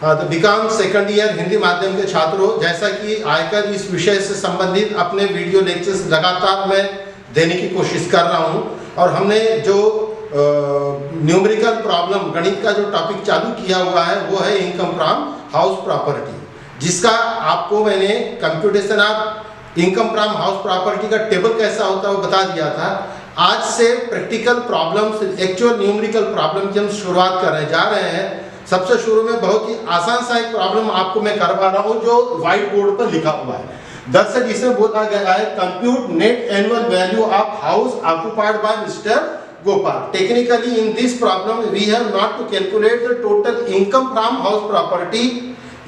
तो BCom second year Hindi माध्यम के छात्रों, जैसा कि आयकर इस विषय से संबंधित अपने वीडियो लेक्चर्स लगातार मैं देने की कोशिश कर रहा हूं, और हमने जो न्यूमेरिकल प्रॉब्लम गणित का जो टॉपिक चालू किया हुआ है वो है इनकम फ्रॉम हाउस प्रॉपर्टी, जिसका आपको मैंने computation of income from house property का टेबल कैसा होता है वो बता दिया था। आज से practical problems, actual numerical problem की हम शुरुआत करने जा रहे हैं। सबसे शुरू में बहुत ही आसान सा एक प्रॉब्लम आपको मैं करवा रहा हूं जो व्हाइट बोर्ड पर लिखा हुआ है। दरअसल इसमें बोला गया है compute net annual value of house occupied by Mr Gopal. Technically in this problem we have not to calculate the total income from house property.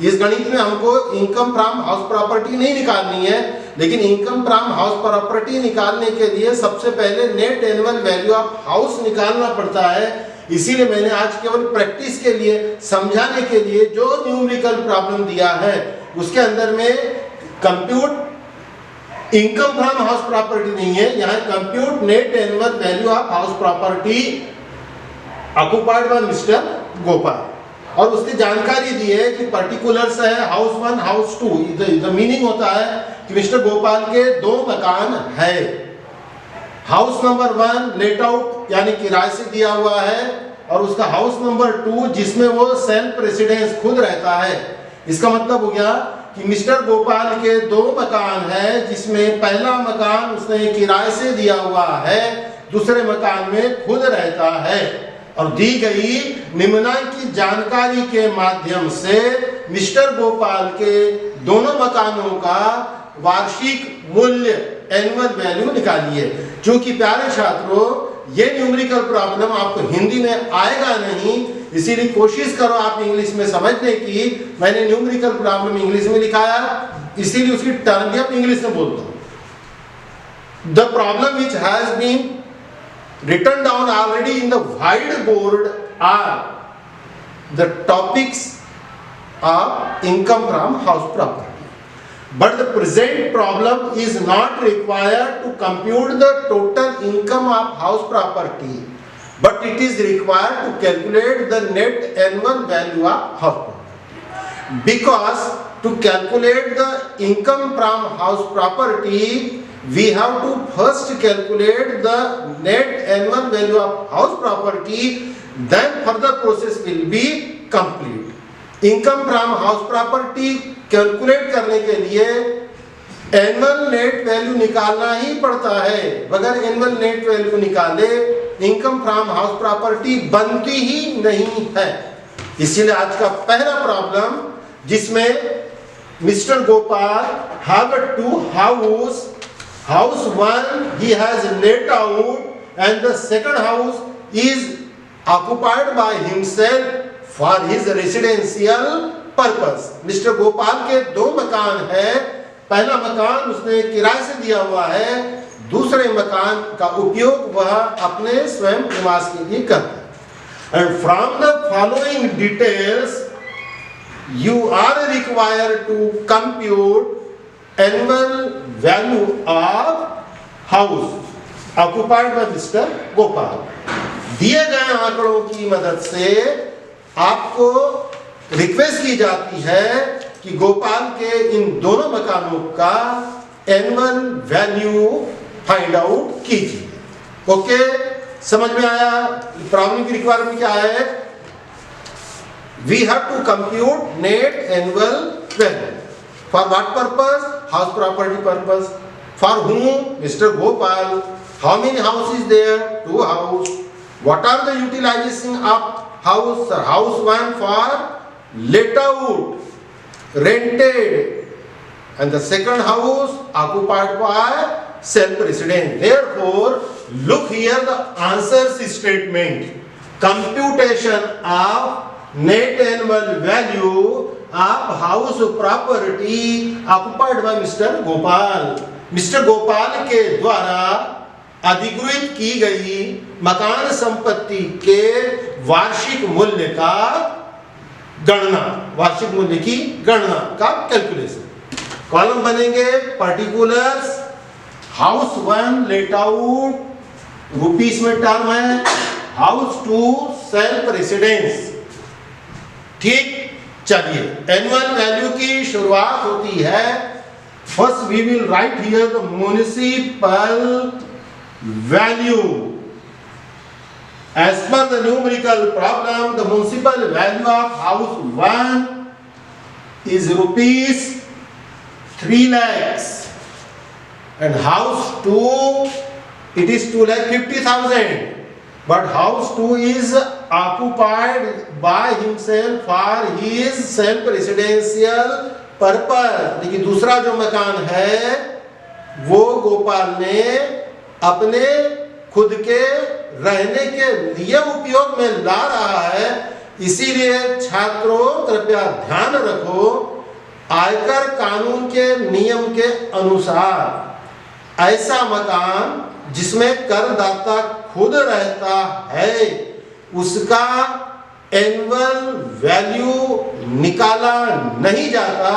इस गणित में हमको इनकम फ्रॉम हाउस प्रॉपर्टी नहीं निकालनी है, लेकिन इनकम फ्रॉम हाउस प्रॉपर्टी निकालने के लिए सबसे पहले net annual value of house निकालना पड़ता है। इसीलिए मैंने आज केवल प्रैक्टिस के लिए, समझाने के लिए जो न्यूमेरिकल प्रॉब्लम दिया है उसके अंदर में compute income from house property नहीं है, यहाँ compute net annual value of house property occupied by Mr Gopal, और उसकी जानकारी दी है कि पर्टिकुलर्स है हाउस 1 हाउस 2। द मीनिंग होता है कि मिस्टर गोपाल के 2 मकान है। हाउस नंबर 1 लेट आउट यानी किराए से दिया हुआ है, और उसका हाउस नंबर 2 जिसमें वो सेल्फ रेसिडेंस खुद रहता है। इसका मतलब हो गया कि मिस्टर गोपाल के 2 मकान है, जिसमें पहला मकान उसने किराए से दिया हुआ है, दूसरे मकान में खुद रहता है। और दी गई निम्नलिखित जानकारी के माध्यम से मिस्टर गोपाल के दोनों मकानों का वार्षिक मूल्य एनुअल वैल्यू निकालिए। क्योंकि प्यारे छात्रों ये न्यूमेरिकल प्रॉब्लम आपको हिंदी में आएगा नहीं, इसीलिए कोशिश करो आप इंग्लिश में समझने की। मैंने न्यूमेरिकल प्रॉब्लम इंग्लिश में लिखाया, इसीलिए उसकी टर्म भी आप इंग्लिश में बोलता हूं। The problem which has been written down already in the whiteboard are the topics of income from house property, but the present problem is not required to compute the total income of house property, but it is required to calculate the net annual value of house property. Because to calculate the income from house property we have to first calculate the net annual value of house property, then further process will be complete. Income from house property calculate करने के लिए annual net value निकालना ही पड़ता है। बगैर annual net value निकाले income from house property बनती ही नहीं है। इसीलिए आज का पहला प्रॉब्लम जिसमें mister Gopal have 2 house, House 1 he has let out, and the second house is occupied by himself for his residential purpose. Mr. Gopal के 2 मकान है। पहला मकान उसने किराए से दिया हुआ है, दूसरे मकान का उपयोग वह अपने स्वयं निवास के लिए करता है। And from the following details you are required to compute annual value of house occupied by Mr. Gopal. दिए गए आंकड़ों की मदद से आपको रिक्वेस्ट की जाती है कि गोपाल के इन दोनों मकानों का एनुअल वैल्यू फाइंड आउट कीजिए। ओके, समझ में आया? प्रॉब्लम की रिक्वायरमेंट क्या है? We have to compute net annual value. For what purpose? House property purpose. For whom? Mr. Gopal. How many houses is there? 2 houses. What are the utilization of house? House 1 for let out, rented, and the second house occupied by self-resident. Therefore, look here the answers statement. Computation of net annual value of house property occupied by Mr. Gopal. Mister Gopal के द्वारा अधिगृहित की गई मकान संपत्ति के वार्षिक मूल्य का गणना, वार्षिक मूल्य की गणना का कैलकुलेशन। कॉलम बनेंगे particulars, house 1 let out rupees में टर्म है, हाउस 2 सेल्फ रेसिडेंस। ठीक, चलिए, एनुअल वैल्यू की शुरुआत होती है, first we will write here the municipal value. As per the numerical problem, the municipal value of house 1 is rupees 3 lakhs and house 2 it is 2,50,000. But house 2 is occupied by himself for his self residential purpose. लेकिन दूसरा जो मकान है वो गोपाल ने अपने खुद के रहने के लिए उपयोग में ला रहा है. इसीलिए छात्रों कृपया ध्यान रखो, आयकर कानून के नियम के अनुसार ऐसा मकान जिसमें करदाता खुद रहता है उसका एनुअल वैल्यू निकाला नहीं जाता,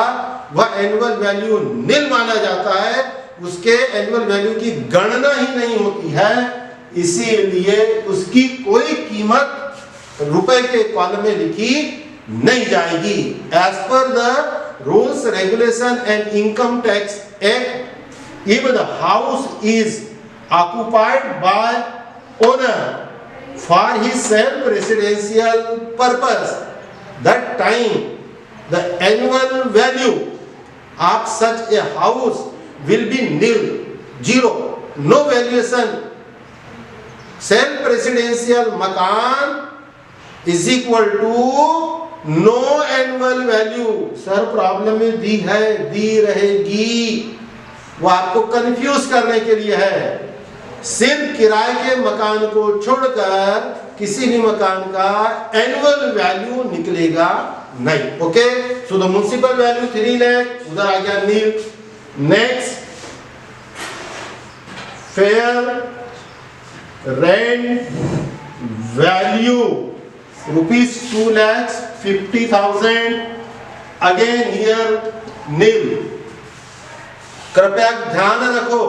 वह एनुअल वैल्यू नील माना जाता है, उसके एनुअल वैल्यू की गणना ही नहीं होती है. इसीलिए उसकी कोई कीमत रुपए के कॉलम में लिखी नहीं जाएगी. As per the rules regulation and income tax act, if the house is occupied by owner for his self residential purpose, that time the annual value of such a house will be nil, zero, no valuation. Self residential makan is equal to no annual value. Sir problem में दी है, दी रहेगी, वो आपको confuse करने के लिए है. सिर्फ किराए के मकान को छोड़कर किसी भी मकान का एनुअल वैल्यू निकलेगा नहीं. Okay, so the municipal value 3 lakh, उधर आ गया nil. Next, fair rent value rupees 2,50,000, again here nil. कृपया ध्यान रखो,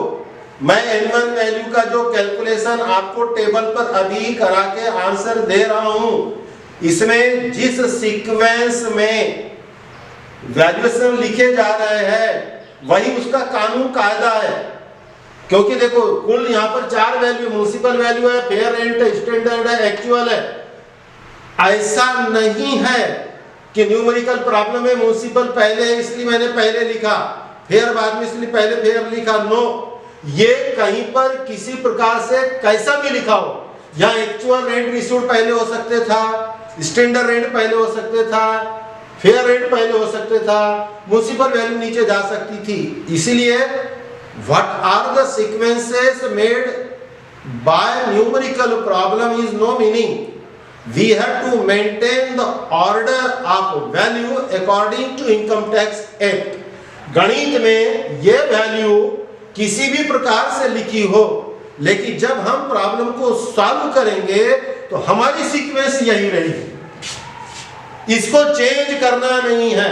मैं एनुअल वैल्यू का जो कैलकुलेशन आपको टेबल पर अभी करा के आंसर दे रहा हूं, इसमें जिस सीक्वेंस में वैल्यूएशन लिखे जा रहे हैं वही उसका कानून कायदा है. क्योंकि देखो कुल यहां पर 4 वैल्यू, म्युनिसिपल वैल्यू है, फेयर रेंट है, स्टैंडर्ड है, एक्चुअल है. ऐसा नहीं है कि न्यूमेरिकल प्रॉब्लम में म्युनिसिपल पहले है इसलिए मैंने पहले लिखा, फेयर बाद में इसलिए पहले फेयर लिखा. नो, ये कहीं पर किसी प्रकार से कैसा भी लिखा हो, यहाँ एक्चुअल रेंट रिसीव्ड पहले हो सकते था, स्टैंडर्ड रेंट पहले हो सकते था, फेयर रेंट पहले हो सकते था, म्युनिसिपल वैल्यू नीचे जा सकती थी. इसीलिए what are the sequences made by numerical problem is no meaning. We have to maintain the order of value according to income tax act. गणित में ये वैल्यू किसी भी प्रकार से लिखी हो, लेकिन जब हम प्रॉब्लम को सॉल्व करेंगे तो हमारी सीक्वेंस यही रहेगी, इसको चेंज करना नहीं है.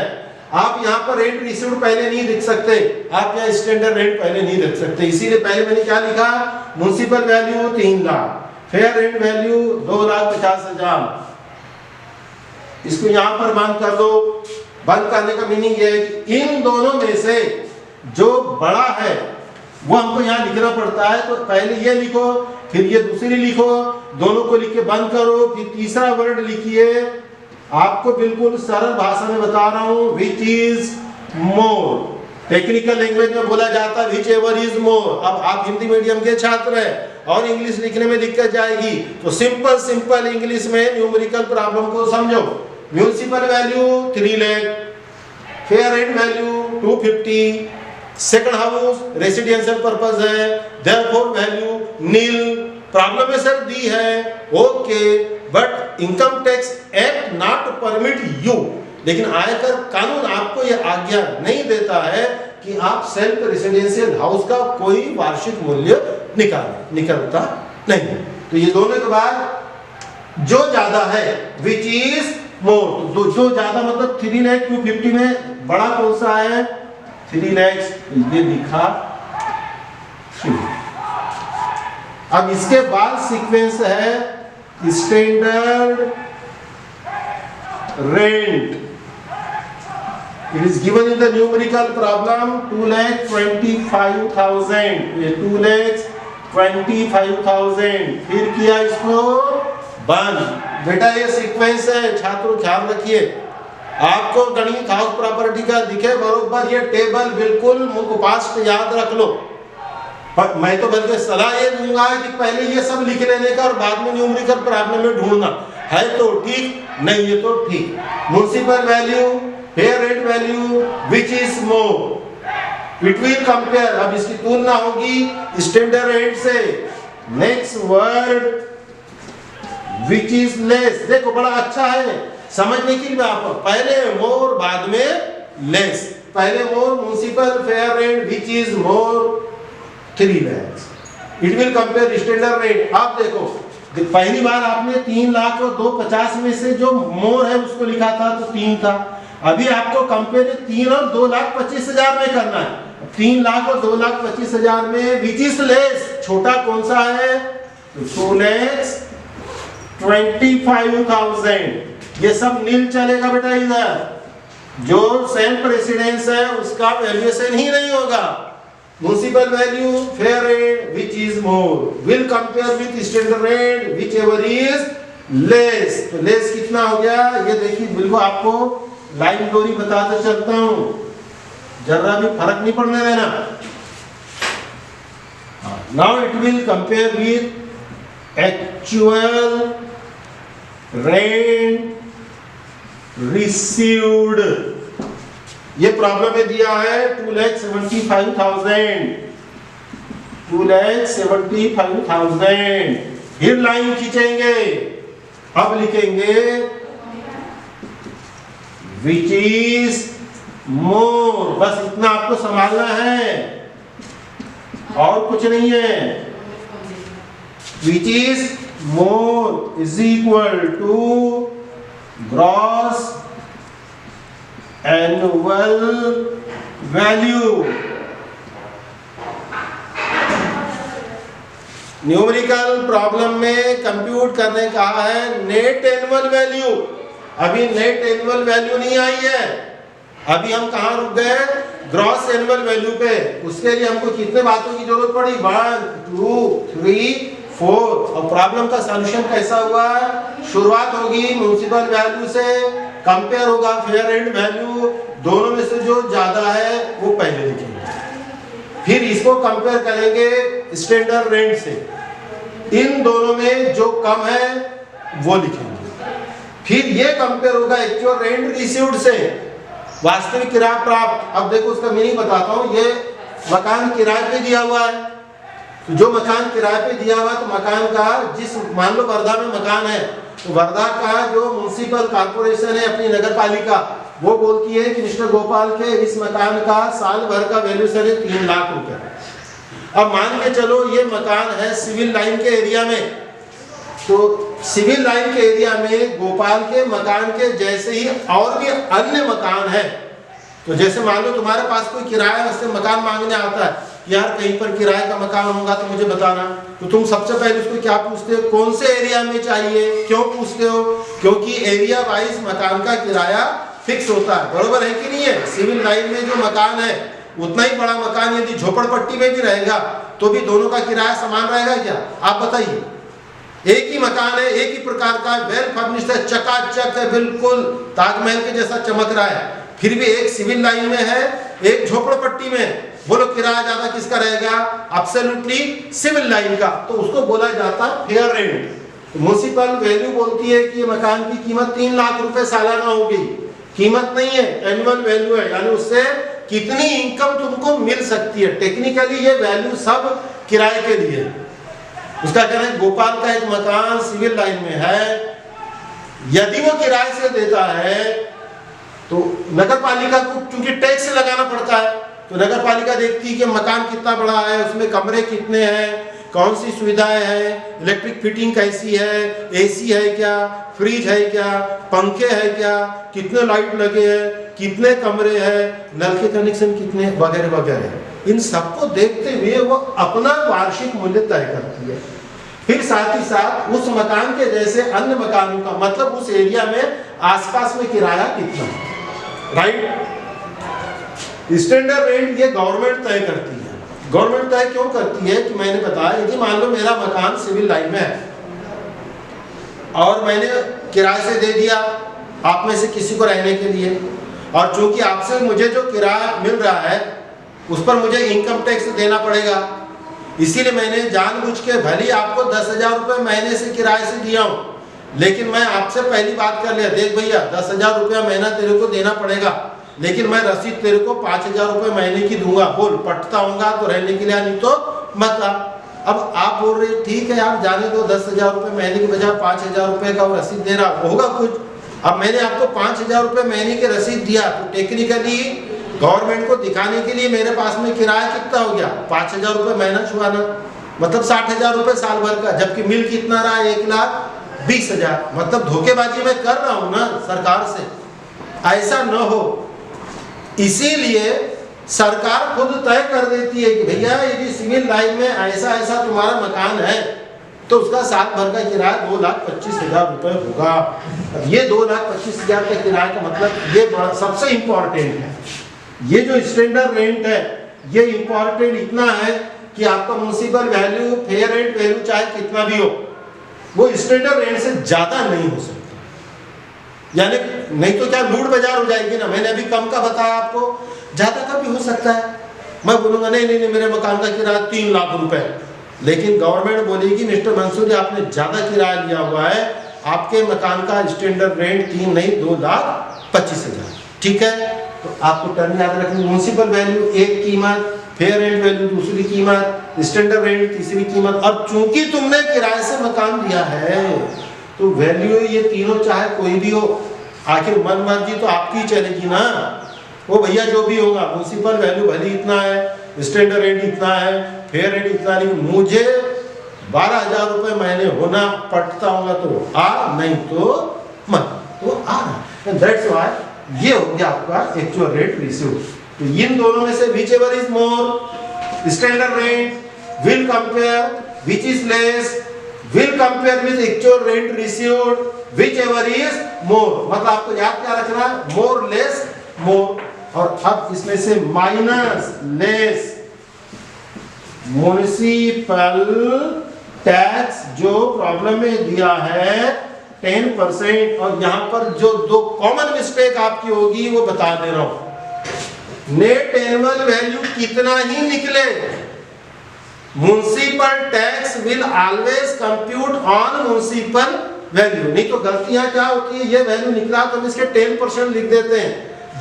आप यहाँ पर रेंट रिसीव्ड पहले नहीं लिख सकते, आप यहाँ स्टैंडर्ड रेंट पहले नहीं लिख सकते. इसीलिए पहले मैंने क्या लिखा, municipal value 3 lakh, fair rent value 2,50,000. इसको यहाँ पर बंद कर दो. बंद करने का मीनिंग ये है कि इन दोनों में से जो बड़ा है वो हमको यहाँ लिखना पड़ता है. तो पहले ये लिखो, फिर ये दूसरी लिखो, दोनों को लिख के बंद करो, फिर तीसरा वर्ड लिखिए. आपको बिल्कुल सरल भाषा में बता रहा हूँ, विच इज मोर. टेक्निकल लैंग्वेज में बोला जाता है विच एवर इज मोर. अब आप हिंदी मीडियम के छात्र हैं और इंग्लिश लिखने में दिक्कत जाएगी, तो सिंपल सिंपल इंग्लिश में न्यूमेरिकल प्रॉब्लम को समझो. Municipal value 3 lakh, fair rent value 250, second house residential purpose है, देयरफॉर वैल्यू नील. प्रॉब्लम में सर दी है, okay, but income tax act not permit you. लेकिन आयकर कानून आपको यह आज्ञा नहीं देता है कि आप सेल्फ रेसिडेंशियल हाउस का कोई वार्षिक मूल्य निकालता नहीं. तो ये दोनों के बाद जो ज्यादा है विच इज मोर, जो ज्यादा मतलब 3 लाख 250 में बड़ा कौन सा है, 3 लाख, ये लिखा 3. अब इसके बाद सीक्वेंस है standard rent It is given in the numerical problem 2,25,000. ये 2,25,000 फिर किया इसको बंद। बेटा ये सीक्वेंस है, छात्रों ख्याल रखिए। आपको गणित हाउस प्रॉपर्टी का दिखे बरोबर ये टेबल बिल्कुल मुझको पास्ट याद रख लो। पर मैं तो बल्कि सलाह ये दूंगा कि पहले ये सब लिख लेने का और बाद में न्यूमेरिकल प्रॉब्लम में ढूंढना है तो ठीक, नहीं ये तो ठीक। Municipal value, fair rate value, which is more, it will compare. अब इसकी तुलना होगी स्टैंडर्ड रेट से। Next word which is less. देखो बड़ा अच्छा है समझने के लिए, आप पहले मोर बाद में लेस। पहले more municipal fair rate which is more 3 lakhs, it will compare standard rate. आप देखो पहली बार आपने 3 लाख और 250 में से जो मोर है उसको लिखा था तो 3 था। अभी आपको कंपेयर 3 और 2,25,000 में करना है। 3 लाख और 2,25,000 में विच इज लेस, छोटा कौन सा है? 2,25,000। ये सब नील चलेगा बेटा, इधर जो सेम प्रेसिडेंस है उसका वैल्यूएशन ही नहीं होगा। Municipal value, fair rate which is more, will compare with standard rate which ever is less. तो लेस कितना हो गया ये देखिए, बिल्कुल आपको लाइन डोरी बताते चलता हूं, जरा भी फर्क नहीं पड़ने देना। Now it will compare with actual rent received. ये प्रॉब्लम में दिया है 2,75,000, 2,75,000। फिर लाइन खींचेंगे, अब लिखेंगे विच इज मोर। बस इतना आपको संभालना है और कुछ नहीं है। Which is more is equal to gross annual value. Numerical problem में कंप्यूट करने कहा है नेट एनुअल वैल्यू। अभी नेट एनुअल वैल्यू नहीं आई है, अभी हम कहां रुक गए? ग्रॉस एनुअल वैल्यू पे। उसके लिए हमको कितने बातों की जरूरत पड़ी? 1 2 3 4। और प्रॉब्लम का सॉल्यूशन कैसा हुआ? शुरुआत होगी म्युनिसिपल वैल्यू से, कंपेयर होगा फेयर रेट वैल्यू, दोनों में से जो ज्यादा है वो पहले लिखेंगे, फिर इसको कंपेयर करेंगे स्टैंडर्ड रेट से, इन दोनों में जो कम है वो लिखेंगे, फिर ये कंपेयर होगा एक्चुअल रेंट रिसीव्ड से, वास्तविक किराया प्राप्त। अब देखो उसका मीनिंग बताता हूँ। ये मकान किराए पे दिया हुआ है, तो जो मकान किराए पे दिया हुआ है तो मकान का जिस, मान लो वर्धा में मकान है तो वर्धा का जो म्युनिसिपल कॉर्पोरेशन है अपनी नगर पालिका, वो बोलती है कि मिस्टर गोपाल के इस मकान का साल भर का वैल्यूएशन है 3 लाख रुपए। अब मान के चलो ये मकान है सिविल लाइन के एरिया में, तो सिविल लाइन के एरिया में गोपाल के मकान के जैसे ही और भी अन्य मकान है, तो जैसे मान लो तुम्हारे पास कोई किराया उससे मकान मांगने आता है, यार कहीं पर किराए का मकान होगा तो मुझे बताना, तो तुम सबसे पहले उसको क्या पूछते हो? कौन से एरिया में चाहिए? क्यों पूछते हो? क्योंकि एरिया वाइज मकान का किराया फिक्स होता है, बरोबर है कि नहीं है? सिविल लाइन में जो मकान है उतना ही बड़ा मकान यदि झोपड़पट्टी में भी रहेगा तो भी दोनों का किराया समान रहेगा क्या? आप बताइए। एक ही मकान है, एक ही प्रकार का, वेल फर्निश्ड है, चकाचक है, बिल्कुल ताजमहल के जैसा चमक रहा है, फिर भी एक सिविल लाइन में है एक झोपड़पट्टी में, बोलो किराया ज्यादा किसका रहेगा? एब्सोल्युटली सिविल लाइन का, तो उसको बोला जाता है फेयर रेंट। म्युनिसिपल वैल्यू बोलती है कि मकान की कीमत 3 लाख रुपए सालाना होगी, कीमत नहीं है, एनुअल वैल्यू है, यानी उससे कितनी इनकम तुमको मिल सकती है। टेक्निकली ये वैल्यू सब किराए के लिए। उसका कहना है गोपाल का एक मकान सिविल लाइन में है, यदि वो किराए से देता है तो नगर पालिका को चूंकि टैक्स लगाना पड़ता है, तो नगर पालिका देखती है कि मकान कितना बड़ा है, उसमें कमरे कितने हैं, कौन सी सुविधाएं हैं, इलेक्ट्रिक फिटिंग कैसी है, एसी है क्या, फ्रिज है क्या, पंखे है क्या, कितने लाइट लगे हैं, कितने कमरे हैं, नल के कनेक्शन कितने, वगैरह वगैरह। इन सबको देखते हुए वो अपना वार्षिक मूल्य तय करती है। फिर साथ ही साथ उस मकान के जैसे अन्य मकानों का, मतलब उस एरिया में आसपास में किराया कितना है, राइट? स्टैंडर्ड रेंट ये गवर्नमेंट तय करती है। गवर्नमेंट तय क्यों करती है कि मैंने बताया, यदि मान लो मेरा मकान सिविल लाइन में है और मैंने किराए से दे दिया आप में से किसी को रहने के लिए, और चूंकि आपसे मुझे जो किराया मिल रहा है उस पर मुझे इनकम टैक्स देना पड़ेगा, इसीलिए मैंने जानबूझ के भले आपको 10,000 रुपये महीने से किराए से दिया हूँ, लेकिन मैं आपसे पहली बात कर लिया, देख भैया 10,000 रुपया महीना तेरे को देना पड़ेगा, लेकिन मैं रसीद तेरे को 5,000 रुपये महीने की दूंगा, बोल पटता होगा तो रहने के लिए, नहीं तो मत आ। अब आप बोल रहे ठीक है यार जाने दो, 10,000 रुपये महीने की बजाय 5,000 रुपये का रसीद दे रहा होगा कुछ। अब मैंने आपको 5,000 रुपये महीने की रसीद दिया तो टेक्निकली गवर्नमेंट को दिखाने के लिए मेरे पास में किराया कितना हो गया, 5,000 रुपये महीना छुआना, मतलब 60,000 रुपये साल भर का, जबकि मिल कितना रहा 1,20,000, मतलब धोखेबाजी मैं कर रहा हूँ ना सरकार से। ऐसा न हो इसीलिए सरकार खुद तय कर देती है कि भैया यदि सिविल लाइन में ऐसा ऐसा तुम्हारा मकान है तो उसका साल भर का किराया 2,25,000 रुपये होगा। अब ये 2,25,000 का किराया का मतलब ये बड़ा सबसे इम्पोर्टेंट है। ये जो स्टैंडर्ड रेंट है ये इम्पोर्टेंट इतना है कि आपका municipal value, fair rent value चाहे कितना भी हो, वो स्टैंडर्ड रेंट से ज्यादा नहीं हो सकता। यानी नहीं तो क्या लूट बाजार हो जाएगी ना। मैंने अभी कम का बताया आपको, ज्यादा का भी हो सकता है। मैं बोलूंगा नहीं नहीं नहीं मेरे मकान का किराया 3 लाख रुपए, लेकिन गवर्नमेंट बोलेगी मिस्टर मंसूरी आपने ज्यादा किराया लिया हुआ है, आपके मकान का स्टैंडर्ड रेंट 3 नहीं 2,25,000, ठीक है। तो आपको टर्म याद रखनी, म्युनिसिपल वैल्यू एक कीमत, फेयर रेंट वैल्यू दूसरी कीमत, स्टैंडर्ड रेंट तीसरी कीमत। और चूंकि तुमने किराए से मकान दिया है तो वैल्यू ये तीनों चाहे कोई भी हो, आखिर मन मर्जी तो आपकी चलेगी ना। वो भैया जो भी होगा, म्युनिसिपल वैल्यू भले इतना है, स्टैंडर्ड रेंट इतना है, फेयर रेंट इतना नहीं, मुझे 12,000 रुपये महीने होना पड़ता होगा तो आ, नहीं तो मत, तो आ रहा। दैट्स व्हाई ये हो गया आपका एक्चुअल रेट रिसीव्ड। तो इन दोनों में से which ever is more, standard rent will compare which is less, will compare with actual rent received, whichever is more। मतलब आपको याद क्या रखना, more less more। और अब इसमें से माइनस लेस म्युनिसिपल टैक्स जो प्रॉब्लम में दिया है 10%, और यहां पर जो 2 कॉमन मिस्टेक आपकी होगी वो बता दे रहा हूं। नेट एनुअल वैल्यू कितना ही निकले, municipal tax will always compute on municipal value. नहीं तो गलतियां क्या होती है, ये वैल्यू निकला तो हम इसके 10% लिख देते हैं,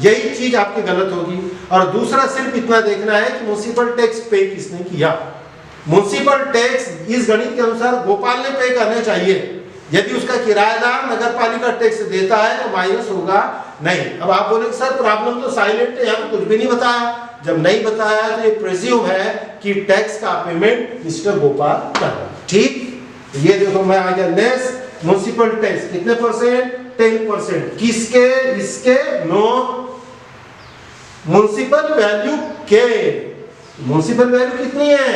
यही चीज आपकी गलत होगी। और दूसरा सिर्फ इतना देखना है कि म्युनिसिपल टैक्स पे किसने किया। म्युनिसिपल टैक्स इस गणित के अनुसार गोपाल ने पे करने चाहिए, यदि उसका किराएदार नगर पालिका टैक्स देता है तो माइनस होगा नहीं। अब आप बोले सर प्रॉब्लम तो साइलेंट है, यहाँ तो कुछ भी नहीं बताया। जब नहीं बताया तो ये प्रिज्यूम है कि टैक्स का पेमेंट मिस्टर गोपाल कर, ठीक। ये देखो मैं आ गया लेस म्युनिसिपल टैक्स कितने परसेंट, 10%। किसके, इसके, नो, म्युनिसिपल वैल्यू के। म्युनिसिपल वैल्यू कितनी है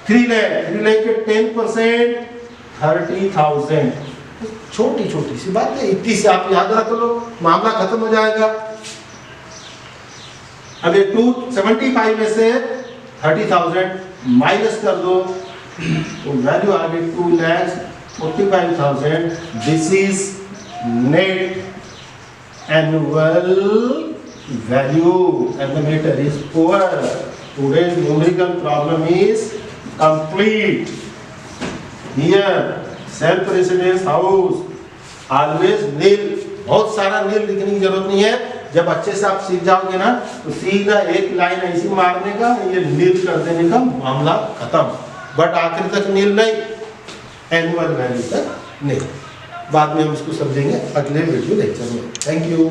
3 लाख, 3 लाख के 10% 30,000। छोटी छोटी सी बात है, इतनी से आप याद रख लो, मामला खत्म हो जाएगा। अब ये 275 में से 30,000 माइनस कर दो तो वैल्यू आ गई 2,45,000। This is net annual value and the matter is over. Today's numerical problem is complete. Here self residence house always nil, बहुत सारा नील लिखने की जरूरत नहीं है। जब अच्छे से आप सीख जाओगे ना तो सीधा एक लाइन ऐसी मारने का, ये नील कर देने का, मामला खत्म। बट आखिर तक नील नहीं, एनुअल वैल्यू तक नहीं। बाद में हम इसको समझेंगे अगले वीडियो लेक्चर में। Thank you.